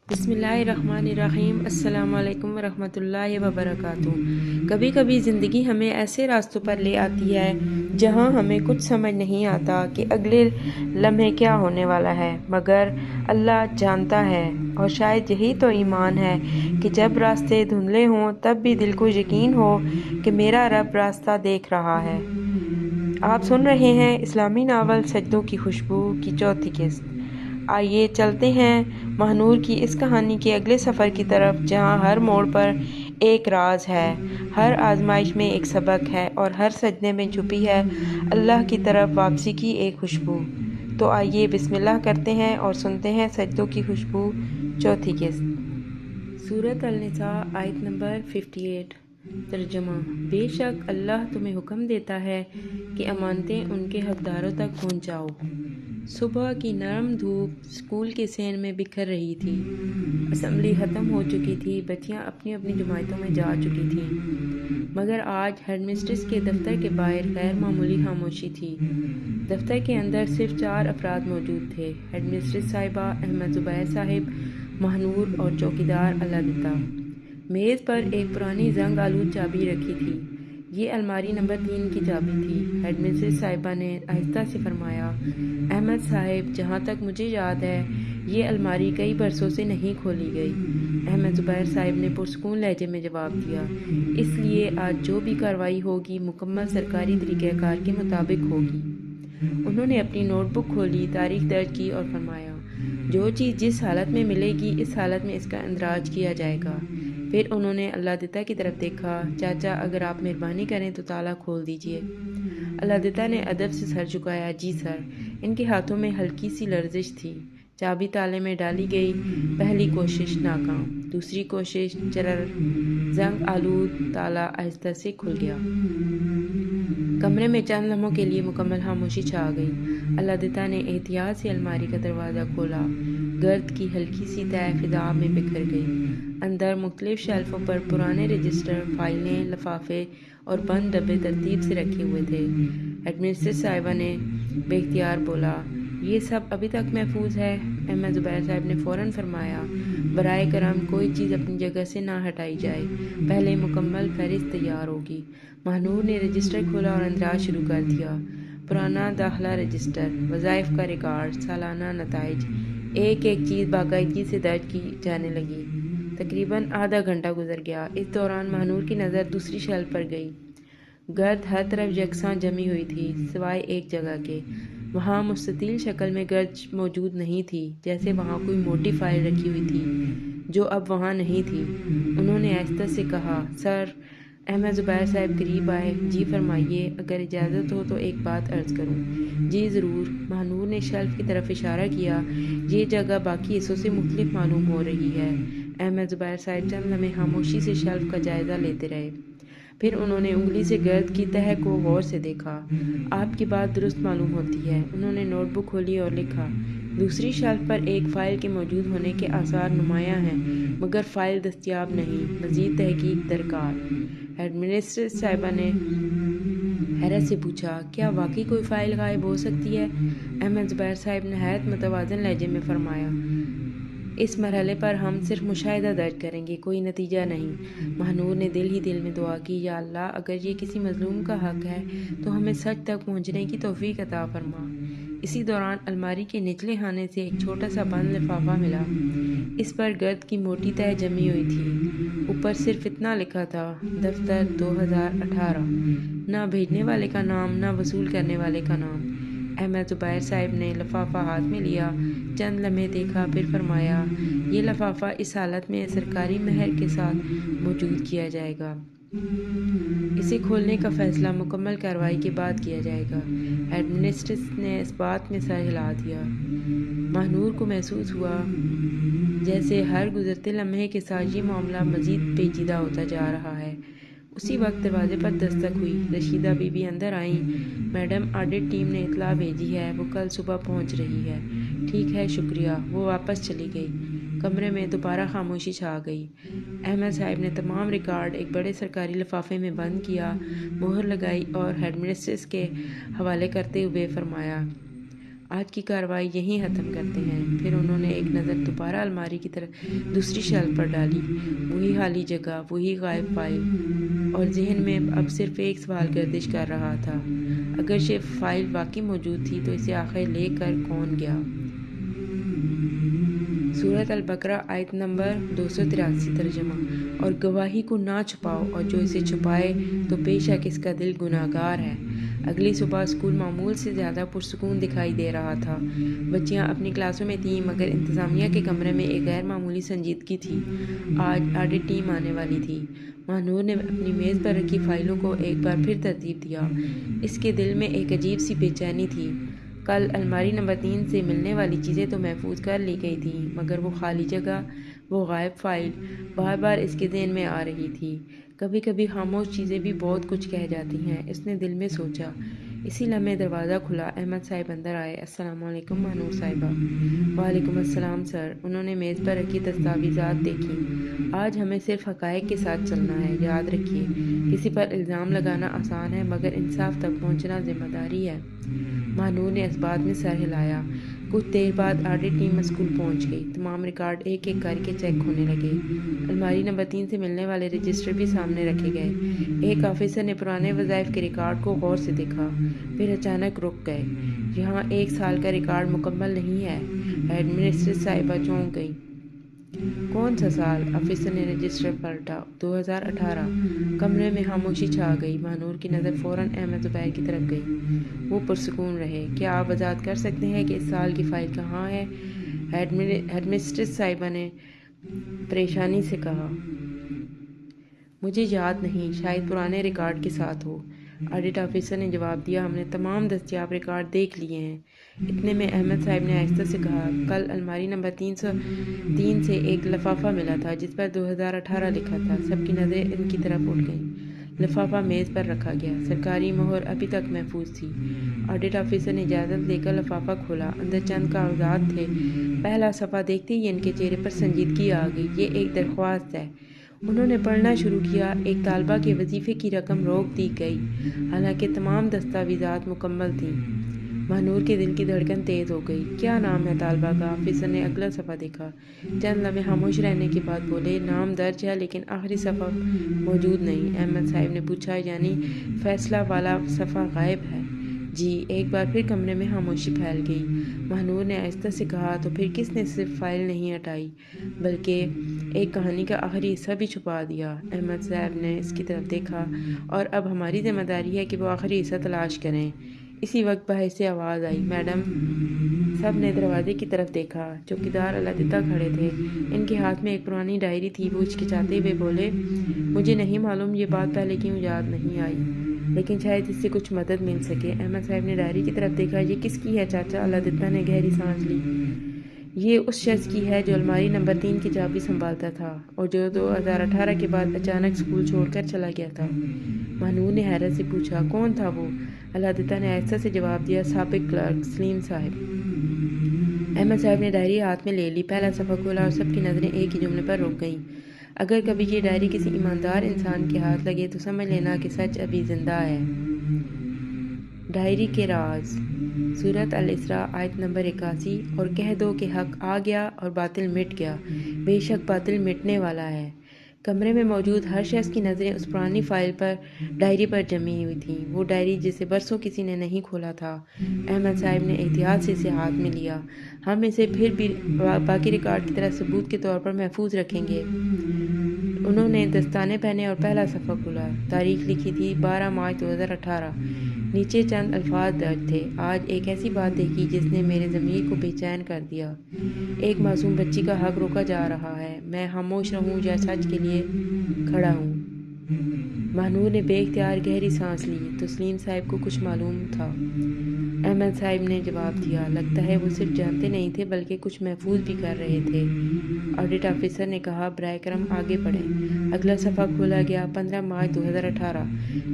بسم اللہ الرحمن الرحیم۔ السلام علیکم ورحمۃ اللہ وبرکاتہ۔ کبھی کبھی زندگی ہمیں ایسے راستوں پر لے آتی ہے جہاں ہمیں کچھ سمجھ نہیں آتا کہ اگلے لمحے کیا ہونے والا ہے، مگر اللہ جانتا ہے۔ اور شاید یہی تو ایمان ہے کہ جب راستے دھندلے ہوں تب بھی دل کو یقین ہو کہ میرا رب راستہ دیکھ رہا ہے۔ آپ سن رہے ہیں اسلامی ناول سجدوں کی خوشبو کی چوتھی قسط۔ آئیے چلتے ہیں ماہنور کی اس کہانی کے اگلے سفر کی طرف، جہاں ہر موڑ پر ایک راز ہے، ہر آزمائش میں ایک سبق ہے، اور ہر سجدے میں چھپی ہے اللہ کی طرف واپسی کی ایک خوشبو۔ تو آئیے بسم اللہ کرتے ہیں اور سنتے ہیں سجدوں کی خوشبو چوتھی قسط۔ سورۃ النساء آیت نمبر 58۔ ترجمہ: بے شک اللہ تمہیں حکم دیتا ہے کہ امانتیں ان کے حقداروں تک پہنچاؤ۔ صبح کی نرم دھوپ اسکول کے صحن میں بکھر رہی تھی۔ اسمبلی ختم ہو چکی تھی، بچیاں اپنی اپنی جماعتوں میں جا چکی تھیں، مگر آج ہیڈ مسٹریس کے دفتر کے باہر غیر معمولی خاموشی تھی۔ دفتر کے اندر صرف 4 افراد موجود تھے: ہیڈ مسٹریس صاحبہ، احمد زبیر صاحب، ماہنور اور چوکیدار اللہ دتہ۔ میز پر ایک پرانی زنگ آلود چابی رکھی تھی۔ یہ الماری نمبر 3 کی چابی تھی۔ ہیڈ مسٹریس صاحبہ نے آہستہ سے فرمایا: احمد صاحب، جہاں تک مجھے یاد ہے یہ الماری کئی برسوں سے نہیں کھولی گئی۔ احمد زبیر صاحب نے پرسکون لہجے میں جواب دیا: اس لیے آج جو بھی کارروائی ہوگی مکمل سرکاری طریقہ کار کے مطابق ہوگی۔ انہوں نے اپنی نوٹ بک کھولی، تاریخ درج کی اور فرمایا: جو چیز جس حالت میں ملے گی اس حالت میں اس کا اندراج کیا جائے گا۔ پھر انہوں نے اللہ دتہ کی طرف دیکھا: چاچا، اگر آپ مہربانی کریں تو تالا کھول دیجیے۔ اللہ دتہ نے ادب سے سر جھکایا: جی سر۔ ان کے ہاتھوں میں ہلکی سی لرزش تھی۔ چابی تالے میں ڈالی گئی۔ پہلی کوشش ناکام، دوسری کوشش چرر، زنگ آلود تالا آہستہ سے کھل گیا۔ کمرے میں چند لمحوں کے لیے مکمل خاموشی چھا گئی۔ اللہ دتہ نے احتیاط سے الماری کا دروازہ کھولا۔ گرد کی ہلکی سی تہہ فضا میں بکھر گئی۔ اندر مختلف شیلفوں پر پرانے رجسٹر، فائلیں، لفافے اور بند ڈبے ترتیب سے رکھے ہوئے تھے۔ ہیڈ مسٹریس صاحبہ نے بے اختیار بولا: یہ سب ابھی تک محفوظ ہے؟ احمد زبیر صاحب نے فوراً فرمایا: برائے کرم کوئی چیز اپنی جگہ سے نہ ہٹائی جائے، پہلے مکمل فہرست تیار ہوگی۔ ماہنور نے رجسٹر کھولا اور اندراج شروع کر دیا۔ پرانا داخلہ رجسٹر، وظائف کا ریکارڈ، سالانہ نتائج، ایک ایک چیز باقاعدگی سے درج کی جانے لگی۔ تقریباً آدھا گھنٹہ گزر گیا۔ اس دوران ماہنور کی نظر دوسری شیلف پر گئی۔ گرد ہر طرف یکساں جمی ہوئی تھی سوائے ایک جگہ کے۔ وہاں مستطیل شکل میں گرد موجود نہیں تھی، جیسے وہاں کوئی موٹی فائل رکھی ہوئی تھی جو اب وہاں نہیں تھی۔ انہوں نے آہستہ سے کہا: سر۔ احمد زبیر صاحب قریب آئے: جی فرمائیے، اگر اجازت ہو تو ایک بات عرض کروں۔ جی ضرور۔ ماہنور نے شیلف کی طرف اشارہ کیا: یہ جگہ باقی حصوں سے مختلف معلوم ہو رہی ہے۔ احمد زبیر صاحب چند لمحے خاموشی سے شیلف کا جائزہ لیتے رہے۔ پھر انہوں نے انگلی سے گرد کی تہہ کو غور سے دیکھا۔ آپ کی بات درست معلوم ہوتی ہے۔ انہوں نے نوٹ بک کھولی اور لکھا: دوسری شیلف پر ایک فائل کے موجود ہونے کے آثار نمایاں ہیں، مگر فائل دستیاب نہیں، مزید تحقیق درکار۔ ہیڈ مسٹریس صاحبہ نے حیرت سے پوچھا: کیا واقعی کوئی فائل غائب ہو سکتی ہے؟ احمد زبیر صاحب نے نہایت متوازن لہجے میں فرمایا: اس مرحلے پر ہم صرف مشاہدہ درج کریں گے، کوئی نتیجہ نہیں۔ ماہنور نے دل ہی دل میں دعا کی: یا اللہ، اگر یہ کسی مظلوم کا حق ہے تو ہمیں سچ تک پہنچنے کی توفیق عطا فرما۔ اسی دوران الماری کے نچلے خانے سے ایک چھوٹا سا بند لفافہ ملا۔ اس پر گرد کی موٹی تہہ جمی ہوئی تھی۔ اوپر صرف اتنا لکھا تھا: دفتر 2018۔ نہ بھیجنے والے کا نام، نہ وصول کرنے والے کا نام۔ احمد زبیر صاحب نے لفافہ ہاتھ میں لیا، چند لمحے دیکھا، پھر فرمایا: یہ لفافہ اس حالت میں سرکاری مہر کے ساتھ موجود کیا جائے گا۔ اسے کھولنے کا فیصلہ مکمل کارروائی کے بعد کیا جائے گا۔ ہیڈ مسٹریس نے اس بات میں سر ہلا دیا۔ ماہنور کو محسوس ہوا جیسے ہر گزرتے لمحے کے ساتھ یہ معاملہ مزید پیچیدہ ہوتا جا رہا ہے۔ اسی وقت دروازے پر دستک ہوئی۔ رشیدہ بی بی اندر آئیں: میڈم، آڈٹ ٹیم نے اطلاع بھیجی ہے، وہ کل صبح پہنچ رہی ہے۔ ٹھیک ہے، شکریہ۔ وہ واپس چلی گئی۔ کمرے میں دوبارہ خاموشی چھا گئی۔ احمد صاحب نے تمام ریکارڈ ایک بڑے سرکاری لفافے میں بند کیا، مہر لگائی اور ہیڈ مسٹریس کے حوالے کرتے ہوئے فرمایا: آج کی کارروائی یہیں ختم کرتے ہیں۔ پھر انہوں نے ایک نظر دوبارہ الماری کی طرف دوسری شیلف پر ڈالی۔ وہی خالی جگہ، وہی غائب فائل، اور ذہن میں اب صرف ایک سوال گردش کر رہا تھا، اگر یہ فائل واقعی موجود تھی تو اسے آخر لے کر کون گیا؟ سورۃ البقرہ آیت نمبر 283 ترجمہ: اور گواہی کو نہ چھپاؤ، اور جو اسے چھپائے تو بے شک اس کا دل گناہ گار ہے۔ اگلی صبح اسکول معمول سے زیادہ پرسکون دکھائی دے رہا تھا۔ بچیاں اپنی کلاسوں میں تھیں، مگر انتظامیہ کے کمرے میں ایک غیر معمولی سنجیدگی تھی۔ آج آڈٹ ٹیم آنے والی تھی۔ ماہنور نے اپنی میز پر رکھی فائلوں کو ایک بار پھر ترتیب دیا۔ اس کے دل میں ایک عجیب سی بے چینی تھی۔ کل الماری نمبر 3 سے ملنے والی چیزیں تو محفوظ کر لی گئی تھیں، مگر وہ خالی جگہ، وہ غائب فائل، بار بار اس کے ذہن میں آ رہی تھی۔ کبھی کبھی خاموش چیزیں بھی بہت کچھ کہہ جاتی ہیں، اس نے دل میں سوچا۔ اسی لمحے دروازہ کھلا۔ احمد صاحب اندر آئے۔ السلام علیکم ماہنور صاحبہ۔ وعلیکم السلام سر۔ انہوں نے میز پر رکھی دستاویزات دیکھیں۔ آج ہمیں صرف حقائق کے ساتھ چلنا ہے، یاد رکھیے۔ کسی پر الزام لگانا آسان ہے، مگر انصاف تک پہنچنا ذمہ داری ہے۔ ماہنور نے اس بات میں سر ہلایا۔ کچھ دیر بعد آڈٹ ٹیم اسکول پہنچ گئی۔ تمام ریکارڈ ایک ایک کر کے چیک ہونے لگے۔ الماری نمبر 3 سے ملنے والے رجسٹر بھی سامنے رکھے گئے۔ ایک آفیسر نے پرانے وظائف کے ریکارڈ کو غور سے دیکھا، پھر اچانک رک گئے۔ یہاں 1 سال کا ریکارڈ مکمل نہیں ہے۔ ہیڈمسٹریس صاحبہ چونک گئی۔ کون سا سال؟ آفیسر نے رجسٹر پلٹا۔ 2018۔ کمرے میں خاموشی چھا گئی۔ ماہنور کی نظر فوراً احمد زبیر کی طرف گئی۔ وہ پرسکون رہے۔ کیا آپ وضاحت کر سکتے ہیں کہ اس سال کی فائل کہاں ہے؟ ہیڈمسٹریس صاحبہ نے پریشانی سے کہا۔ مجھے یاد نہیں، شاید پرانے ریکارڈ کے ساتھ ہو۔ آڈٹ آفیسر نے جواب دیا۔ ہم نے تمام دستیاب ریکارڈ دیکھ لیے ہیں۔ اتنے میں احمد صاحب نے آہستہ سے کہا، کل الماری نمبر 303 سے ایک لفافہ ملا تھا جس پر 2018 لکھا تھا۔ سب کی نظریں ان کی طرف اٹھ گئیں۔ لفافہ میز پر رکھا گیا۔ سرکاری مہر ابھی تک محفوظ تھی۔ آڈٹ آفیسر نے اجازت لے کر لفافہ کھولا۔ اندر چند کاغذات تھے۔ پہلا صفحہ دیکھتے ہی ان کے چہرے پر سنجیدگی آ گئی۔ یہ ایک درخواست ہے۔ انہوں نے پڑھنا شروع کیا۔ ایک طالبہ کے وظیفے کی رقم روک دی گئی، حالانکہ تمام دستاویزات مکمل تھیں۔ ماہنور کے دل کی دھڑکن تیز ہو گئی۔ کیا نام ہے طالبہ کا؟ آفیسر نے اگلا صفحہ دیکھا۔ چند لمحے خاموش رہنے کے بعد بولے، نام درج ہے لیکن آخری صفحہ موجود نہیں۔ احمد صاحب نے پوچھا، یعنی فیصلہ والا صفحہ غائب ہے؟ جی۔ ایک بار پھر کمرے میں خاموشی پھیل گئی۔ ماہنور نے آہستہ سے کہا، تو پھر کس نے صرف فائل نہیں ہٹائی بلکہ ایک کہانی کا آخری حصہ بھی چھپا دیا؟ احمد صاحب نے اس کی طرف دیکھا۔ اور اب ہماری ذمہ داری ہے کہ وہ آخری حصہ تلاش کریں۔ اسی وقت باہر سے آواز آئی، میڈم۔ سب نے دروازے کی طرف دیکھا۔ چوکیدار الادتہ کھڑے تھے۔ ان کے ہاتھ میں ایک پرانی ڈائری تھی۔ وہ ہچکچاتے ہوئے بولے، مجھے نہیں معلوم یہ بات پہلے کیوں یاد نہیں آئی، لیکن شاید اس سے کچھ مدد مل سکے۔ احمد صاحب نے ڈائری کی طرف دیکھا۔ یہ کس کی ہے چاچا؟ الادتہ نے گہری سانس لی۔ یہ اس شخص کی ہے جو الماری نمبر 3 کی چابی سنبھالتا تھا اور جو 2018 کے بعد اچانک اسکول چھوڑ کر چلا گیا تھا۔ ماہنور نے حیرت سے پوچھا، کون تھا وہ؟ الادتہ نے آہستہ سے جواب دیا، سابق کلرک سلیم صاحب۔ احمد صاحب نے ڈائری ہاتھ میں لے لی، پہلا صفحہ کھولا اور سب کی نظریں ایک ہی جملے پر رک گئیں، اگر کبھی یہ ڈائری کسی ایماندار انسان کے ہاتھ لگے تو سمجھ لینا کہ سچ ابھی زندہ ہے۔ ڈائری کے راز۔ سورۃ الاسراء آیت نمبر 81۔ اور کہہ دو کہ حق آ گیا اور باطل مٹ گیا، بے شک باطل مٹنے والا ہے۔ کمرے میں موجود ہر شخص کی نظریں اس پرانی فائل پر، ڈائری پر جمی ہوئی تھیں، وہ ڈائری جسے برسوں کسی نے نہیں کھولا تھا۔ احمد صاحب نے احتیاط سے اسے ہاتھ میں لیا۔ ہم اسے پھر بھی باقی ریکارڈ کی طرح ثبوت کے طور پر محفوظ رکھیں گے۔ انہوں نے دستانے پہنے اور پہلا صفحہ کھولا۔ تاریخ لکھی تھی 12 مارچ 2018۔ نیچے چند الفاظ درج تھے، آج ایک ایسی بات دیکھی جس نے میرے ضمیر کو بے چین کر دیا۔ ایک معصوم بچی کا حق روکا جا رہا ہے۔ میں خاموش رہوں یا سچ کے لیے کھڑا ہوں؟ ماہنور نے بے اختیار گہری سانس لی۔ تسلیم صاحب کو کچھ معلوم تھا؟ احمد صاحب نے جواب دیا، لگتا ہے وہ صرف جانتے نہیں تھے بلکہ کچھ محفوظ بھی کر رہے تھے۔ آڈٹ آفیسر نے کہا، براہ کرم آگے پڑھیں۔ اگلا صفحہ کھولا گیا۔ 15 مارچ 2018۔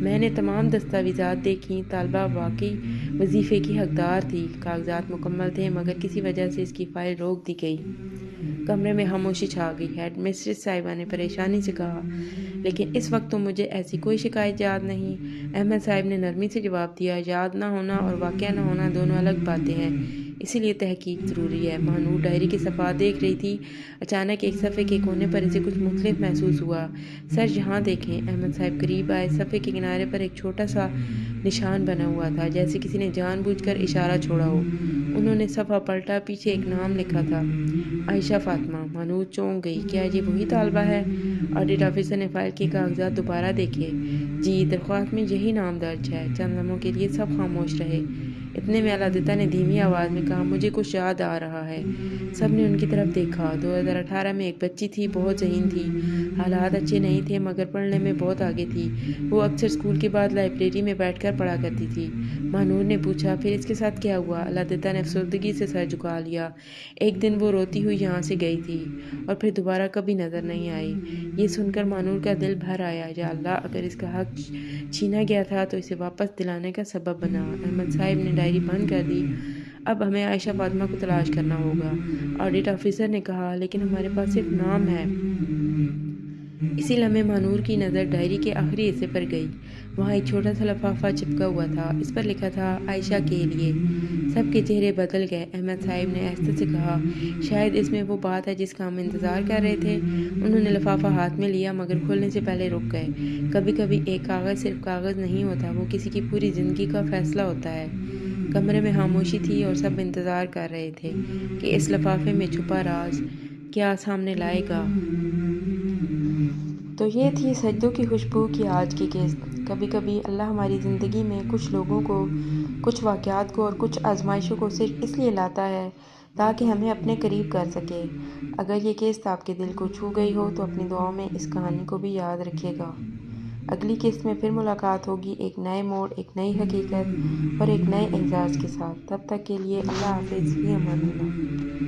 میں نے تمام دستاویزات دیکھیں، طالبہ واقعی وظیفے کی حقدار تھی، کاغذات مکمل تھے، مگر کسی وجہ سے اس کی فائل روک دی گئی۔ کمرے میں خاموشی چھا گئی۔ ہیڈ مسٹریس صاحبہ نے پریشانی سے کہا، لیکن اس وقت تو مجھے ایسی کوئی شکایت یاد نہیں۔ احمد صاحب نے نرمی سے جواب دیا، یاد نہ ہونا اور واقعہ نہ ہونا دونوں الگ باتیں ہیں۔ اسی لیے تحقیق ضروری ہے۔ مہنور ڈائری کے صفحات دیکھ رہی تھی۔ اچانک ایک صفحے کے کونے پر اسے کچھ مختلف محسوس ہوا۔ سر یہاں دیکھیں۔ احمد صاحب قریب آئے۔ صفحے کے کنارے پر ایک چھوٹا سا نشان بنا ہوا تھا، جیسے کسی نے جان بوجھ کر اشارہ چھوڑا ہو۔ انہوں نے صفحہ پلٹا۔ پیچھے ایک نام لکھا تھا، عائشہ فاطمہ۔ مہنور چونک گئی۔ کیا یہ وہی طالبہ ہے؟ آڈٹ آفیسر نے فائل کے کاغذات دوبارہ دیکھے۔ جی، درخواست میں یہی نام درج ہے۔ چند لمحوں کے لیے سب خاموش رہے۔ اتنے میں علادتہ نے دھیمی آواز میں کہا، مجھے کچھ یاد آ رہا ہے۔ سب نے ان کی طرف دیکھا۔ 2018 میں ایک بچی تھی، بہت ذہین تھی۔ حالات اچھے نہیں تھے مگر پڑھنے میں بہت آگے تھی۔ وہ اکثر اسکول کے بعد لائبریری میں بیٹھ کر پڑھا کرتی تھی۔ مہنور نے پوچھا، پھر اس کے ساتھ کیا ہوا؟ علادتہ نے افسردگی سے سر جھکا لیا۔ ایک دن وہ روتی ہوئی یہاں سے گئی تھی اور پھر دوبارہ کبھی نظر نہیں آئی۔ یہ سن کر مہنور کا دل بھر آیا۔ یا اللہ، اگر اس کا حق چھینا گیا تھا تو اسے واپس دلانے کا سبب بنا۔ احمد صاحب نے ڈائری بند کر دی۔ اب ہمیں عائشہ فاطمہ کو تلاش کرنا ہوگا، آڈٹ آفیسر نے کہا، لیکن ہمارے پاس صرف نام ہے۔ اسی لمحے مہنور کی نظر ڈائری کے آخری حصے پر گئی۔ وہاں ایک چھوٹا سا لفافہ چپکا ہوا تھا۔ اس پر لکھا تھا، عائشہ کے لیے۔ سب کے چہرے بدل گئے۔ احمد صاحب نے آہستہ سے کہا، شاید اس میں وہ بات ہے جس کا ہم انتظار کر رہے تھے۔ انہوں نے لفافہ ہاتھ میں لیا مگر کھولنے سے پہلے رک گئے۔ کبھی کبھی ایک کاغذ صرف کاغذ نہیں ہوتا، وہ کسی کی پوری زندگی کا فیصلہ ہوتا ہے۔ کمرے میں خاموشی تھی اور سب انتظار کر رہے تھے کہ اس لفافے میں چھپا راز کیا سامنے لائے گا۔ تو یہ تھی سجدوں کی خوشبو کی آج کی قسط۔ کبھی کبھی اللہ ہماری زندگی میں کچھ لوگوں کو، کچھ واقعات کو اور کچھ آزمائشوں کو صرف اس لیے لاتا ہے تاکہ ہمیں اپنے قریب کر سکے۔ اگر یہ قسط آپ کے دل کو چھو گئی ہو تو اپنی دعاؤں میں اس کہانی کو بھی یاد رکھیے گا۔ اگلی قسط میں پھر ملاقات ہوگی، ایک نئے موڑ، ایک نئی حقیقت اور ایک نئے اعزاز کے ساتھ۔ تب تک کے لیے اللہ حافظ، فی امان اللہ۔